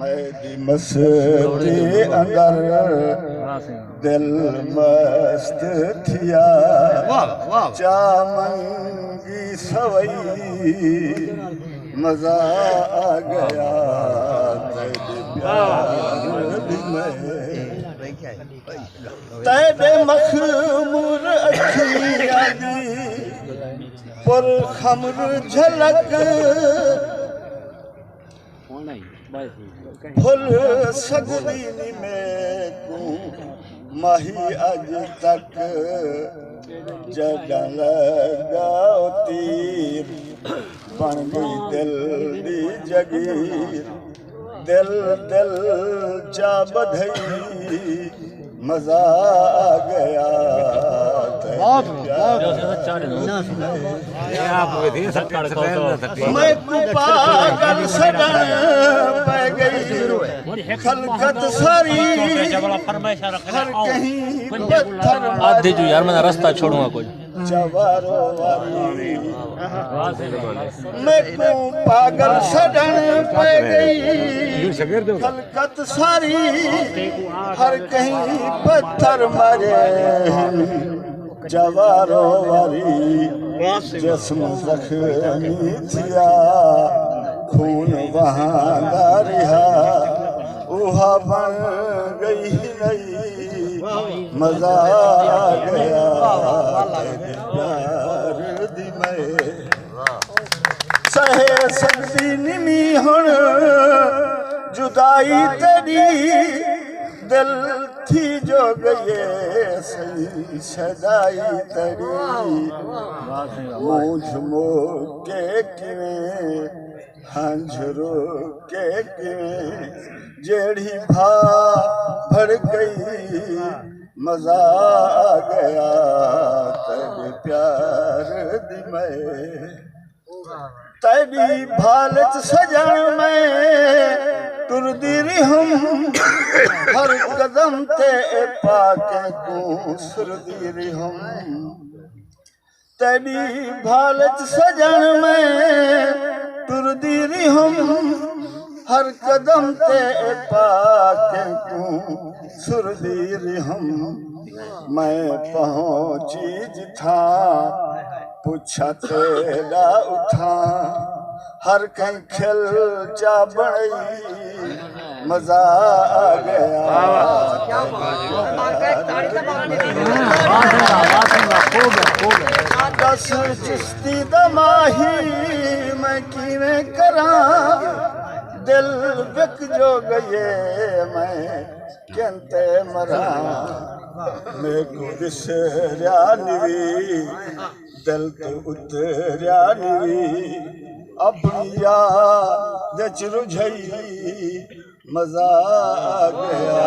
मेरी मस्ती अंदर दिल मस्त थिया चामंगी सवई मजा आ गया तेरे मखमूर अखियां दी पर खमर झलक फुल सगरी में को माही अज तक जगह लगाओ तीर बन गई दिल दी जगीर दिल दिल चा बधई मजा आ गया मैं पागल सड़न पै गई खलकत सारी हर कहीं पत्थर आधे जो यार मैं रास्ता छोड़ूंगा कोई जवारो वारी मैं पागल सड़न पै गई खलकत सारी हर कहीं पत्थर मरे जवारो वारी जिस्म जख्मी थिया खून बहाना रिहा उहा बन गई नहीं मजा आ गया प्यार दी मैं सहे सकती निमी हुण जुदाई तेरी दिल थी जो गए सही सदाई तेरी मूझ मो के किवें हंझरो के किवें जेड़ी भा भर गई मजा आ गया तेरे प्यार दी मैं तेरी भालच सजन में तुरदी रिहम हर कदम ते पाके को सुरदी रिहम तेरी भालच सजन में तुरदी रिहम हर कदम ते पाके को सुरदी रिहम मैं पहुंची जिथा पुछा तेरा उठा हर कहीं खिल चा बड़ी मजा आ गया दस चिश्ती दमाही मैं किवें करा दिल बिक जो गए मैं केंते मरा मैं को दिसरिया निवी दिल तो उतरिया निवी अपनी याद च रुझई मजा आ गया